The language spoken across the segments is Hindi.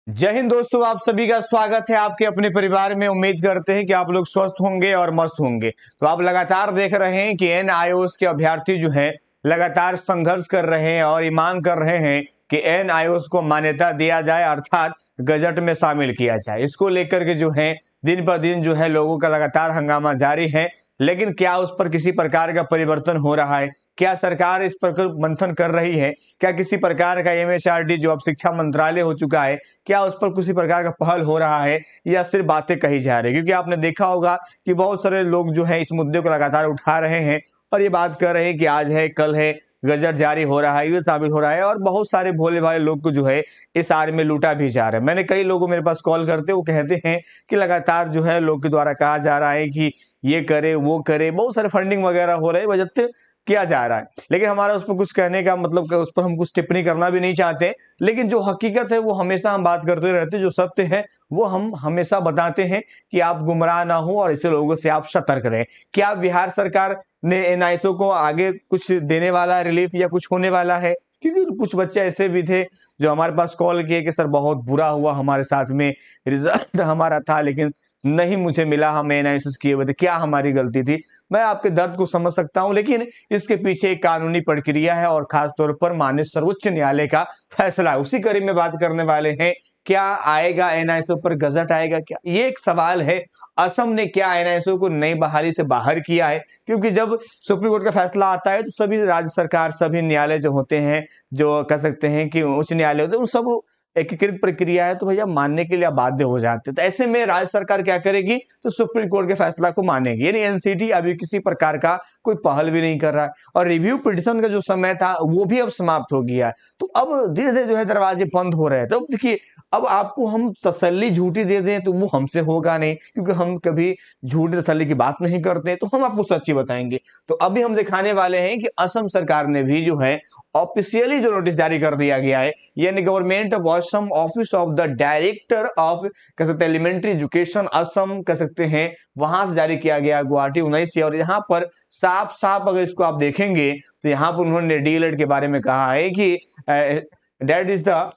जय हिंद दोस्तों, आप सभी का स्वागत है आपके अपने परिवार में। उम्मीद करते हैं कि आप लोग स्वस्थ होंगे और मस्त होंगे। तो आप लगातार देख रहे हैं कि एनआईओएस के अभ्यर्थी जो हैं लगातार संघर्ष कर रहे हैं और ये मांग कर रहे हैं कि एनआईओएस को मान्यता दिया जाए, अर्थात गजट में शामिल किया जाए। इसको लेकर के जो है दिन पर दिन जो है लोगों का लगातार हंगामा जारी है। लेकिन क्या उस पर किसी प्रकार का परिवर्तन हो रहा है? क्या सरकार इस पर मंथन कर रही है? क्या किसी प्रकार का एमएचआरडी जो अब शिक्षा मंत्रालय हो चुका है, क्या उस पर किसी प्रकार का पहल हो रहा है या सिर्फ बातें कही जा रही है? क्योंकि आपने देखा होगा कि बहुत सारे लोग जो है इस मुद्दे को लगातार उठा रहे हैं और ये बात कर रहे हैं कि आज है, कल है, गजट जारी हो रहा है, ये साबित हो रहा है। और बहुत सारे भोले भाले लोग को जो है इस आड़ में लूटा भी जा रहा है। मैंने कई लोगों मेरे पास कॉल करते, वो कहते हैं कि लगातार जो है लोग के द्वारा कहा जा रहा है कि ये करे वो करे, बहुत सारे फंडिंग वगैरह हो रहे हैं, वजह किया जा रहा है। लेकिन हमारा उस पर कुछ कहने का मतलब उस पर हम कुछ टिप्पणी करना भी नहीं चाहते। लेकिन जो हकीकत है वो हमेशा हम बात करते रहते हैं, जो सत्य है वो हम हमेशा बताते हैं कि आप गुमराह ना हो और ऐसे लोगों से आप सतर्क रहें। क्या बिहार सरकार ने एनआईओ को आगे कुछ देने वाला रिलीफ या कुछ होने वाला है? क्योंकि कुछ बच्चे ऐसे भी थे जो हमारे पास कॉल किए कि सर बहुत बुरा हुआ, हमारे साथ में रिजल्ट हमारा था लेकिन नहीं मुझे मिला, हम एनआईओ किए हुए थे, क्या हमारी गलती थी? मैं आपके दर्द को समझ सकता हूं, लेकिन इसके पीछे एक कानूनी प्रक्रिया है और खास तौर पर माननीय सर्वोच्च न्यायालय का फैसला है। उसी कड़ी में बात करने वाले हैं। क्या आएगा एनआईओ पर गजट आएगा क्या, ये एक सवाल है। असम ने क्या एनआईओ को नई बहाली से बाहर किया है? क्योंकि जब सुप्रीम कोर्ट का फैसला आता है तो सभी राज्य सरकार, सभी न्यायालय जो होते हैं, जो कह सकते हैं कि उच्च न्यायालय होते हैं, उन सब एकीकृत प्रक्रिया है तो भैया मानने के लिए बाध्य हो जाते हैं। तो ऐसे में राज्य सरकार क्या करेगी? तो सुप्रीम कोर्ट के फैसला को मानेगी। यानी एनसीटी अभी किसी प्रकार का कोई पहल भी नहीं कर रहा है और रिव्यू पिटिशन का जो समय था वो भी अब समाप्त हो गया है। तो अब धीरे धीरे जो है दरवाजे बंद हो रहे हैं। तो देखिए, अब आपको हम तसल्ली झूठी दे दें तो वो हमसे होगा नहीं, क्योंकि हम कभी झूठी तसल्ली की बात नहीं करते। तो हम आपको सच्ची बताएंगे। तो अभी हम दिखाने वाले हैं कि असम सरकार ने भी जो है ऑफिशियली जो नोटिस जारी कर दिया गया है, यानी government of Assam office of the director of, कह सकते हैं, एलिमेंट्री एजुकेशन असम, कह सकते हैं, वहां से जारी किया गया गुवाहाटी 19 से। और यहाँ पर साफ साफ अगर इसको आप देखेंगे तो यहाँ पर उन्होंने डीएलएड के बारे में कहा है कि that is the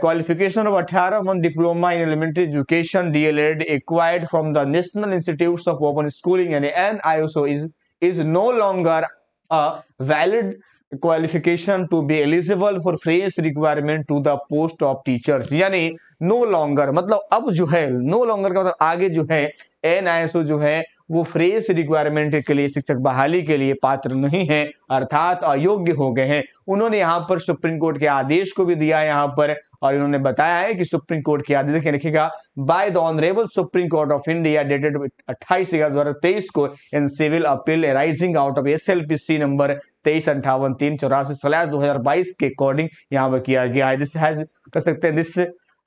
qualification of 18 month diploma in elementary education DLED acquired from the National Institutes of Open Schooling and NIOSO is no longer a valid qualification to be eligible for fresh requirement to the post of teachers। यानी नो लॉन्गर मतलब अब जो है, नो लॉन्गर का मतलब आगे जो है एनआईओ जो है वो फ्रेश रिक्वायरमेंट के लिए, शिक्षक बहाली के लिए पात्र नहीं है, अर्थात अयोग्य हो गए हैं। उन्होंने यहाँ पर सुप्रीम कोर्ट के आदेश को भी दिया है यहाँ पर, और इन्होंने बताया है कि सुप्रीम कोर्ट के आदेश लिखेगा by the honourable Supreme Court of India dated 28/2023 को in civil appeal arising out of SLPC number 2358-384/2022 के अकॉर्डिंग यहाँ पर किया गया है। दिस हैज, कह सकते हैं, this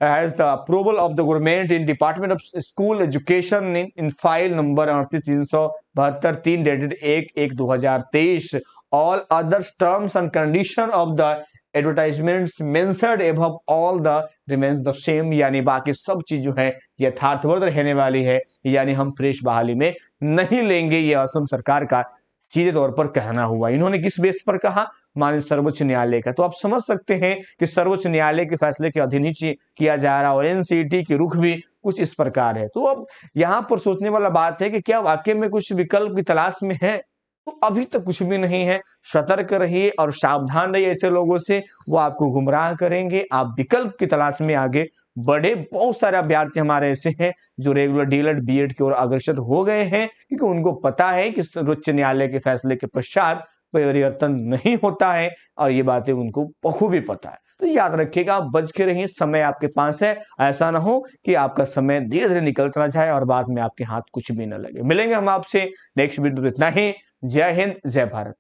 has the approval of the government in Department of School Education in file number 38,372 dated 1/1/2023। all other terms and condition of the advertisements mentioned above all the remains the same। यानी बाकी सब चीज जो है यथार्थवत रहने वाली है, यानी हम फ्रेश बहाली में नहीं लेंगे। ये असम सरकार का सीधे तौर पर कहना हुआ। इन्होंने किस बेस पर कहा? माननीय सर्वोच्च न्यायालय का। तो आप समझ सकते हैं कि सर्वोच्च न्यायालय के फैसले के अधीन ही किया जा रहा है और एनसीटी की रुख भी कुछ इस प्रकार है। तो अब यहाँ पर सोचने वाला बात है कि क्या वाकई में कुछ विकल्प की तलाश में है? तो अभी तक कुछ भी नहीं है। सतर्क रहिए और सावधान रहिए ऐसे लोगों से, वो आपको गुमराह करेंगे। आप विकल्प की तलाश में आगे बढ़े। बहुत सारे अभ्यर्थी हमारे ऐसे हैं जो रेगुलर डीएलएड बीएड की ओर अग्रसर हो गए हैं, क्योंकि उनको पता है कि सर्वोच्च न्यायालय के फैसले के पश्चात परिवर्तन नहीं होता है और ये बातें उनको बखूबी पता है। तो याद रखिएगा, आप बच के रहिए, समय आपके पास है। ऐसा ना हो कि आपका समय धीरे धीरे निकल चला जाए और बाद में आपके हाथ कुछ भी न लगे। मिलेंगे हम आपसे नेक्स्ट वीडियो। इतना ही। जय हिंद, जय भारत।